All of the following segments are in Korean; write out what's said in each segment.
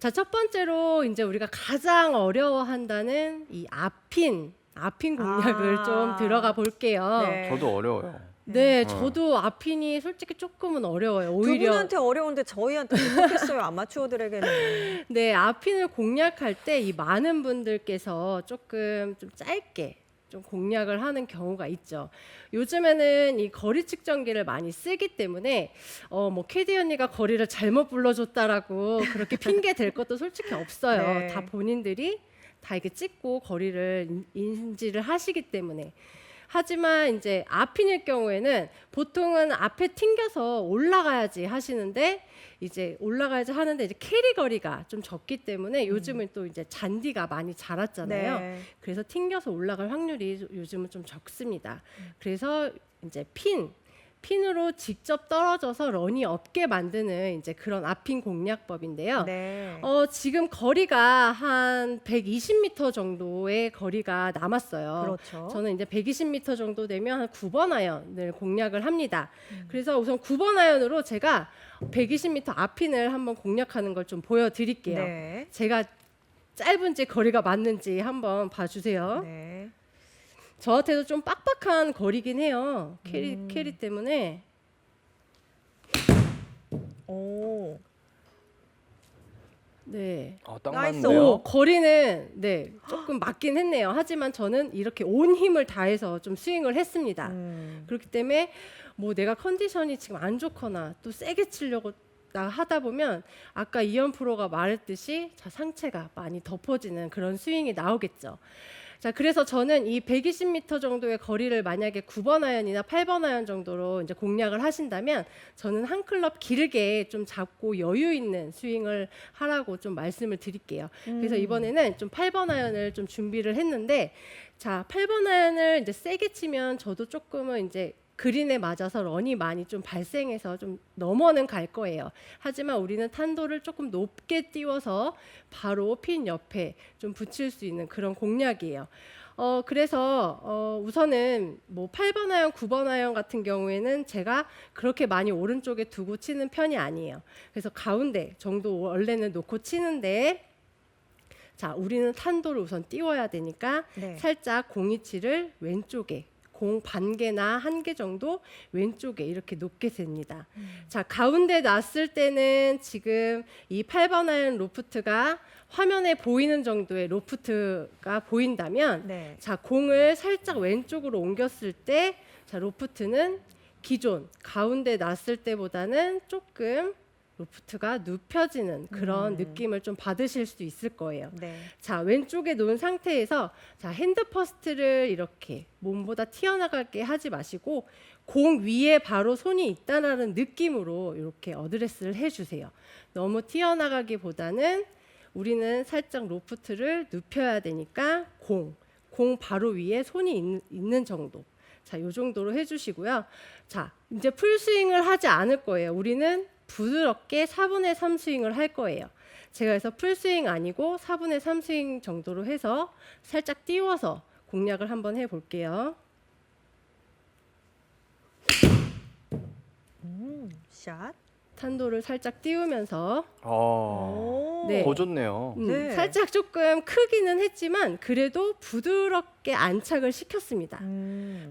자, 첫 번째로 이제 우리가 가장 어려워한다는 이 앞핀 공략을 좀 들어가 볼게요. 네. 저도 어려워요. 네, 저도 앞핀이 솔직히 조금은 어려워요. 두 오히려 분한테 어려운데 저희한테 못하겠어요. 아마추어들에게는. 네, 앞핀을 공략할 때 이 많은 분들께서 조금 좀 짧게 좀 공략을 하는 경우가 있죠. 요즘에는 이 거리 측정기를 많이 쓰기 때문에 뭐 캐디 언니가 거리를 잘못 불러줬다라고 그렇게 핑계 댈 것도 솔직히 없어요. 네. 다 본인들이 다 이렇게 찍고 거리를 인지를 하시기 때문에. 하지만 이제 앞핀일 경우에는 보통은 앞에 튕겨서 올라가야지 하시는데 이제 올라가야지 하는데 이제 캐리 거리가 좀 적기 때문에 요즘은 또 이제 잔디가 많이 자랐잖아요. 네. 그래서 튕겨서 올라갈 확률이 요즘은 좀 적습니다. 그래서 이제 핀으로 직접 떨어져서 런이 없게 만드는 이제 그런 앞핀 공략법인데요. 네. 지금 거리가 한 120m 정도의 거리가 남았어요. 그렇죠. 저는 이제 120m 정도 되면 한 9번 아이언을 공략을 합니다. 그래서 우선 9번 아이언으로 제가 120m 앞핀을 한번 공략하는 걸 좀 보여드릴게요. 네. 제가 짧은지 거리가 맞는지 한번 봐주세요. 네. 저한테도 좀 빡빡한 거리긴 해요. 캐리 때문에. 오. 네. 딱 나이스. 맞는데요. 오, 거리는 네 조금 맞긴 했네요. 하지만 저는 이렇게 온 힘을 다해서 좀 스윙을 했습니다. 그렇기 때문에 뭐 내가 컨디션이 지금 안 좋거나 또 세게 치려고 하다 보면 아까 이현 프로가 말했듯이 자, 상체가 많이 덮어지는 그런 스윙이 나오겠죠. 자, 그래서 저는 이 120m 정도의 거리를 만약에 9번 아이언이나 8번 아이언 정도로 이제 공략을 하신다면 저는 한 클럽 길게 좀 잡고 여유 있는 스윙을 하라고 좀 말씀을 드릴게요. 그래서 이번에는 좀 8번 아이언을 좀 준비를 했는데 자, 8번 아이언을 이제 세게 치면 저도 조금은 이제 그린에 맞아서 런이 많이 좀 발생해서 좀 넘어는 갈 거예요. 하지만 우리는 탄도를 조금 높게 띄워서 바로 핀 옆에 좀 붙일 수 있는 그런 공략이에요. 그래서 우선은 뭐 8번 아이언, 9번 아이언 같은 경우에는 제가 그렇게 많이 오른쪽에 두고 치는 편이 아니에요. 그래서 가운데 정도 원래는 놓고 치는데 자, 우리는 탄도를 우선 띄워야 되니까 네. 살짝 공이치를 왼쪽에 공 반 개나 한 개 정도 왼쪽에 이렇게 놓게 됩니다. 자, 가운데 놨을 때는 지금 이 8번 아이언 로프트가 화면에 보이는 정도의 로프트가 보인다면 네. 자, 공을 살짝 왼쪽으로 옮겼을 때 자, 로프트는 기존 가운데 놨을 때보다는 조금 로프트가 눕혀지는 그런 느낌을 좀 받으실 수 있을 거예요. 네. 자, 왼쪽에 놓은 상태에서 자, 핸드 퍼스트를 이렇게 몸보다 튀어나가게 하지 마시고 공 위에 바로 손이 있다는 느낌으로 이렇게 어드레스를 해주세요. 너무 튀어나가기보다는 우리는 살짝 로프트를 눕혀야 되니까 공 바로 위에 손이 있는 정도. 자, 요 정도로 해주시고요. 자, 이제 풀스윙을 하지 않을 거예요. 우리는 부드럽게 4분의 3 스윙을 할 거예요. 제가 그래서 풀스윙 아니고 4분의 3 스윙 정도로 해서 살짝 띄워서 공략을 한번 해볼게요. 샷. 탄도를 살짝 띄우면서 오. 네. 더 좋네요. 네. 살짝 조금 크기는 했지만 그래도 부드럽게 안착을 시켰습니다.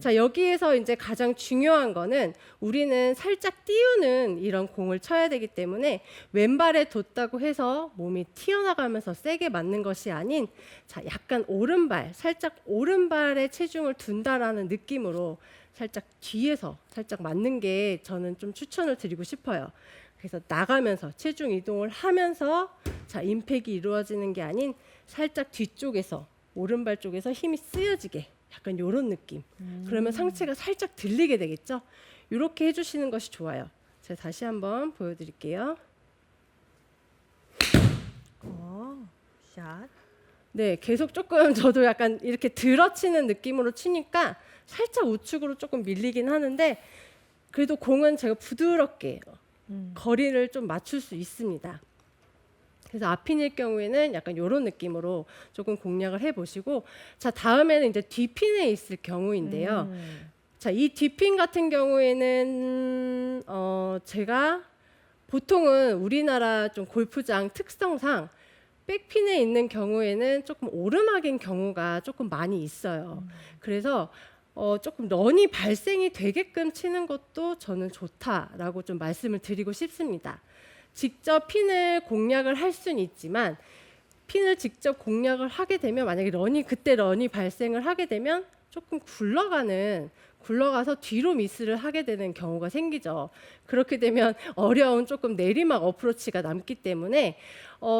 자, 여기에서 이제 가장 중요한 거는 우리는 살짝 띄우는 이런 공을 쳐야 되기 때문에 왼발에 뒀다고 해서 몸이 튀어나가면서 세게 맞는 것이 아닌 자, 약간 오른발, 살짝 오른발에 체중을 둔다라는 느낌으로 살짝 뒤에서 살짝 맞는 게 저는 좀 추천을 드리고 싶어요. 그래서 나가면서 체중 이동을 하면서 자, 임팩이 이루어지는 게 아닌 살짝 뒤쪽에서 오른발 쪽에서 힘이 쓰여지게 약간 이런 느낌. 그러면 상체가 살짝 들리게 되겠죠. 이렇게 해주시는 것이 좋아요. 제가 다시 한번 보여드릴게요. 샷. 네, 계속 조금 저도 약간 이렇게 들어치는 느낌으로 치니까 살짝 우측으로 조금 밀리긴 하는데 그래도 공은 제가 부드럽게 거리를 좀 맞출 수 있습니다. 그래서 앞핀일 경우에는 약간 이런 느낌으로 조금 공략을 해보시고 자, 다음에는 이제 뒷핀에 있을 경우인데요. 자, 이 뒷핀 같은 경우에는 제가 보통은 우리나라 좀 골프장 특성상 백핀에 있는 경우에는 조금 오르막인 경우가 조금 많이 있어요. 그래서 조금 런이 발생이 되게끔 치는 것도 저는 좋다라고 좀 말씀을 드리고 싶습니다. 직접 핀을 공략을 할 수는 있지만 핀을 직접 공략을 하게 되면 만약에 그때 런이 발생을 하게 되면 조금 굴러가서 뒤로 미스를 하게 되는 경우가 생기죠. 그렇게 되면 어려운 조금 내리막 어프로치가 남기 때문에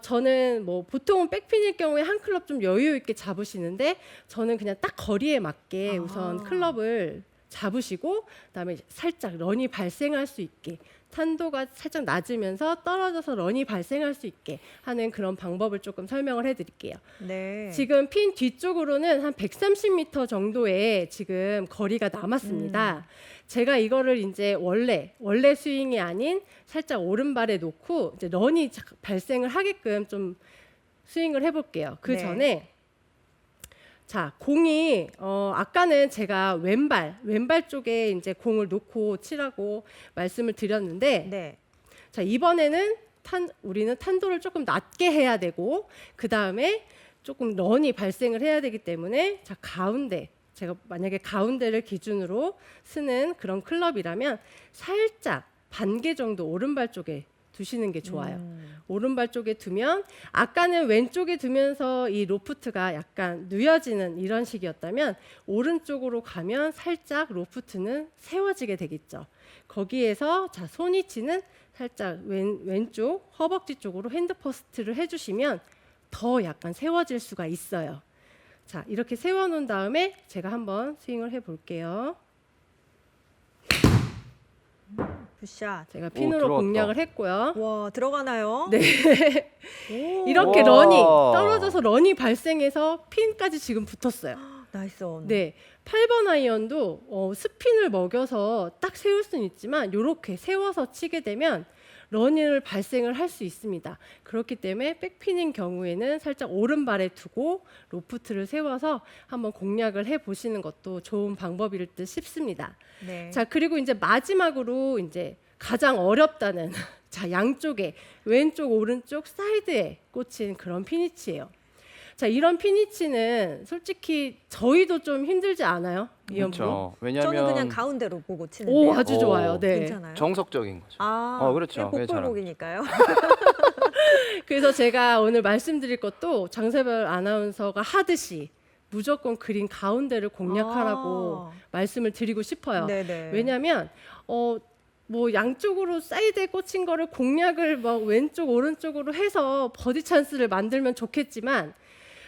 저는 뭐 보통은 백핀일 경우에 한 클럽 좀 여유 있게 잡으시는데 저는 그냥 딱 거리에 맞게 우선 클럽을 잡으시고 그다음에 살짝 런이 발생할 수 있게 탄도가 살짝 낮으면서 떨어져서 런이 발생할 수 있게 하는 그런 방법을 조금 설명을 해드릴게요. 네. 지금 핀 뒤쪽으로는 한 130m 정도의 지금 거리가 남았습니다. 제가 이거를 이제 원래 스윙이 아닌 살짝 오른발에 놓고 이제 런이 발생을 하게끔 좀 스윙을 해볼게요. 그 네. 전에 자, 공이 아까는 제가 왼발 쪽에 이제 공을 놓고 치라고 말씀을 드렸는데 네. 자, 이번에는 우리는 탄도를 조금 낮게 해야 되고 그 다음에 조금 런이 발생을 해야 되기 때문에 자, 제가 만약에 가운데를 기준으로 쓰는 그런 클럽이라면 살짝 반개 정도 오른발 쪽에 두시는 게 좋아요. 오른발 쪽에 두면 아까는 왼쪽에 두면서 이 로프트가 약간 누여지는 이런 식이었다면 오른쪽으로 가면 살짝 로프트는 세워지게 되겠죠. 거기에서 자, 손위치는 살짝 왼쪽 허벅지 쪽으로 핸드 퍼스트를 해주시면 더 약간 세워질 수가 있어요. 자, 이렇게 세워놓은 다음에 제가 한번 스윙을 해볼게요. 굿샷. 제가 핀으로 들어갔다. 공략을 했고요. 와, 들어가나요? 네. 오. 이렇게 와. 런이 떨어져서 런이 발생해서 핀까지 지금 붙었어요. 나이스 온. 네, 8번 아이언도 스핀을 먹여서 딱 세울 수는 있지만 이렇게 세워서 치게 되면 런을 발생을 할 수 있습니다. 그렇기 때문에 백핀인 경우에는 살짝 오른발에 두고 로프트를 세워서 한번 공략을 해보시는 것도 좋은 방법일 듯 싶습니다. 네. 자, 그리고 이제 마지막으로 이제 가장 어렵다는 자, 양쪽에 왼쪽 오른쪽 사이드에 꽂힌 그런 피니치예요. 자, 이런 피니치는 솔직히 저희도 좀 힘들지 않아요? 이현부? 그렇죠. 저는 왜냐하면 그냥 가운데로 보고 치는데요. 오, 아주 좋아요. 네. 괜찮아요? 정석적인 거죠. 아, 그렇죠. 왜 복불복이니까요. 그래서 제가 오늘 말씀드릴 것도 장세별 아나운서가 하듯이 무조건 그린 가운데를 공략하라고 말씀을 드리고 싶어요. 네네. 왜냐하면 뭐 양쪽으로 사이드에 꽂힌 거를 공략을 막 왼쪽 오른쪽으로 해서 버디 찬스를 만들면 좋겠지만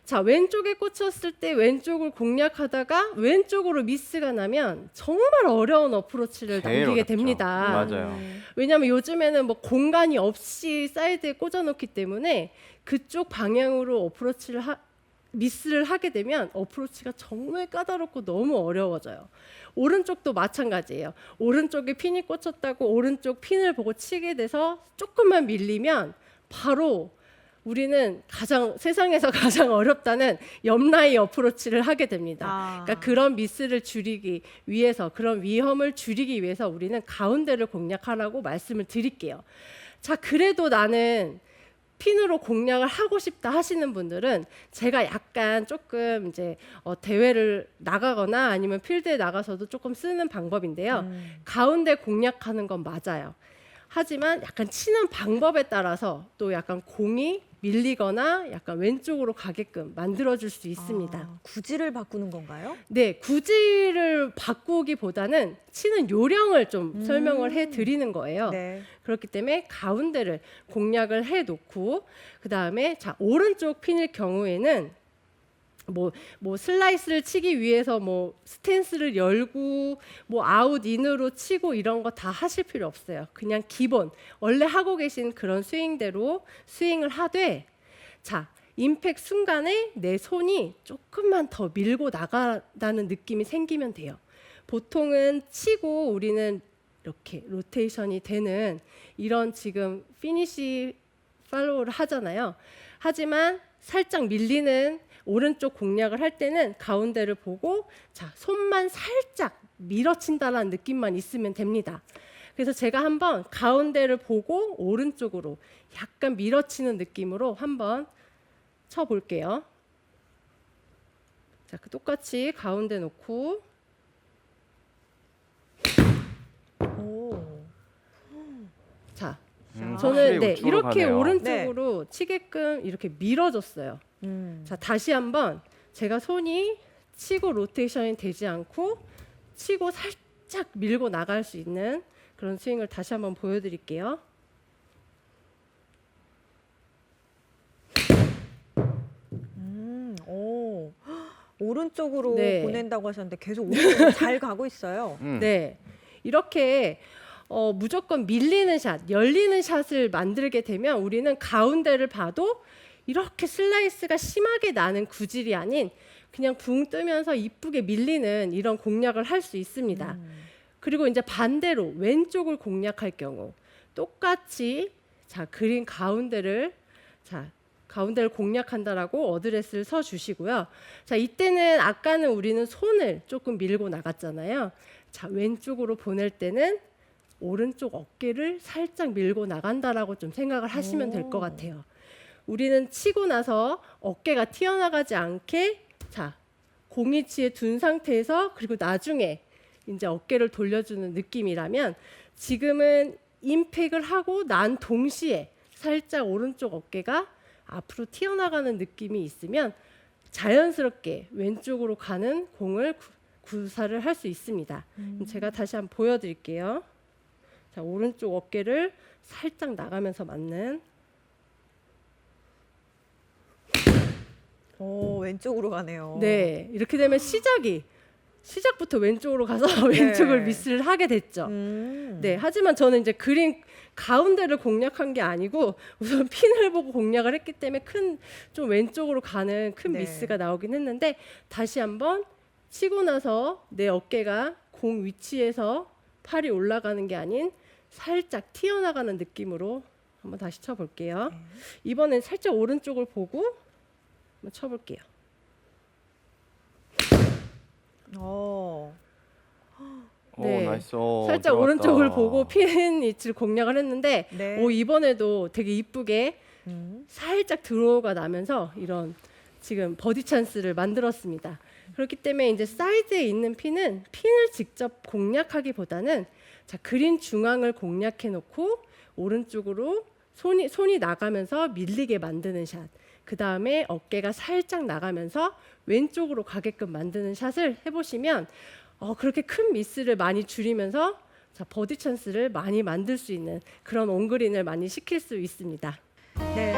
자, 왼쪽에 꽂혔을 때 왼쪽을 공략하다가 왼쪽으로 미스가 나면 정말 어려운 어프로치를 제일 남기게 어렵죠. 됩니다. 맞아요. 왜냐하면 요즘에는 뭐 공간이 없이 사이드에 꽂아놓기 때문에 그쪽 방향으로 미스를 하게 되면 어프로치가 정말 까다롭고 너무 어려워져요. 오른쪽도 마찬가지예요. 오른쪽에 핀이 꽂혔다고 오른쪽 핀을 보고 치게 돼서 조금만 밀리면 바로 우리는 세상에서 가장 어렵다는 옆라인 어프로치를 하게 됩니다. 그러니까 그런 미스를 줄이기 위해서, 그런 위험을 줄이기 위해서 우리는 가운데를 공략하라고 말씀을 드릴게요. 자, 그래도 나는 핀으로 공략을 하고 싶다 하시는 분들은 제가 약간 조금 이제 대회를 나가거나 아니면 필드에 나가서도 조금 쓰는 방법인데요. 가운데 공략하는 건 맞아요. 하지만 약간 치는 방법에 따라서 또 약간 공이 밀리거나 약간 왼쪽으로 가게끔 만들어줄 수 있습니다. 구질을 바꾸는 건가요? 네, 구질을 바꾸기보다는 치는 요령을 좀 설명을 해드리는 거예요. 네. 그렇기 때문에 가운데를 공략을 해놓고 그 다음에 자, 오른쪽 핀일 경우에는 뭐 슬라이스를 치기 위해서 뭐 스탠스를 열고 뭐 아웃 인으로 치고 이런 거 다 하실 필요 없어요. 그냥 기본 원래 하고 계신 그런 스윙대로 스윙을 하되 자, 임팩 순간에 내 손이 조금만 더 밀고 나가다는 느낌이 생기면 돼요. 보통은 치고 우리는 이렇게 로테이션이 되는 이런 지금 피니시 팔로우를 하잖아요. 하지만 살짝 밀리는 오른쪽 공략을 할 때는 가운데를 보고 자, 손만 살짝 밀어친다라는 느낌만 있으면 됩니다. 그래서 제가 한번 가운데를 보고 오른쪽으로 약간 밀어치는 느낌으로 한번 쳐볼게요. 자, 똑같이 가운데 놓고 오. 자, 자, 저는 확실히 우측으로 이렇게 가네요. 오른쪽으로 치게끔 이렇게 밀어줬어요. 자, 다시 한번 제가 손이 치고 로테이션이 되지 않고 치고 살짝 밀고 나갈 수 있는 그런 스윙을 다시 한번 보여드릴게요. 오. 오른쪽으로 네. 보낸다고 하셨는데 계속 오른쪽으로 잘 가고 있어요. 네, 이렇게 무조건 밀리는 샷, 열리는 샷을 만들게 되면 우리는 가운데를 봐도 이렇게 슬라이스가 심하게 나는 구질이 아닌 그냥 붕 뜨면서 이쁘게 밀리는 이런 공략을 할 수 있습니다. 그리고 이제 반대로 왼쪽을 공략할 경우 똑같이 자, 그린 가운데를 공략한다라고 어드레스를 서 주시고요. 자, 이때는 아까는 우리는 손을 조금 밀고 나갔잖아요. 자, 왼쪽으로 보낼 때는 오른쪽 어깨를 살짝 밀고 나간다라고 좀 생각을 하시면 될 것 같아요. 우리는 치고 나서 어깨가 튀어나가지 않게 자, 공이치에 둔 상태에서 그리고 나중에 이제 어깨를 돌려주는 느낌이라면 지금은 임팩을 하고 난 동시에 살짝 오른쪽 어깨가 앞으로 튀어나가는 느낌이 있으면 자연스럽게 왼쪽으로 가는 공을 구사를 할 수 있습니다. 제가 다시 한번 보여드릴게요. 자, 오른쪽 어깨를 살짝 나가면서 맞는. 오, 왼쪽으로 가네요. 네, 이렇게 되면 시작부터 왼쪽으로 가서 왼쪽을 미스를 하게 됐죠. 네, 하지만 저는 이제 그린 가운데를 공략한 게 아니고 우선 핀을 보고 공략을 했기 때문에 좀 왼쪽으로 가는 큰 네. 미스가 나오긴 했는데 다시 한번 치고 나서 내 어깨가 공 위치에서 팔이 올라가는 게 아닌 살짝 튀어나가는 느낌으로 한번 다시 쳐볼게요. 이번엔 살짝 오른쪽을 보고 한번 쳐볼게요. 오. 네. 나이스. 살짝 들어갔다. 오른쪽을 보고 핀 위치를 공략을 했는데 네. 이번에도 되게 이쁘게 음. 살짝 드로우가 나면서 이런 지금 버디 찬스를 만들었습니다. 그렇기 때문에 이제 사이드에 있는 핀은 핀을 직접 공략하기보다는 자, 그린 중앙을 공략해 놓고 오른쪽으로 손이 나가면서 밀리게 만드는 샷. 그 다음에 어깨가 살짝 나가면서 왼쪽으로 가게끔 만드는 샷을 해보시면 그렇게 큰 미스를 많이 줄이면서 자, 버디 찬스를 많이 만들 수 있는 그런 온그린을 많이 시킬 수 있습니다. 네.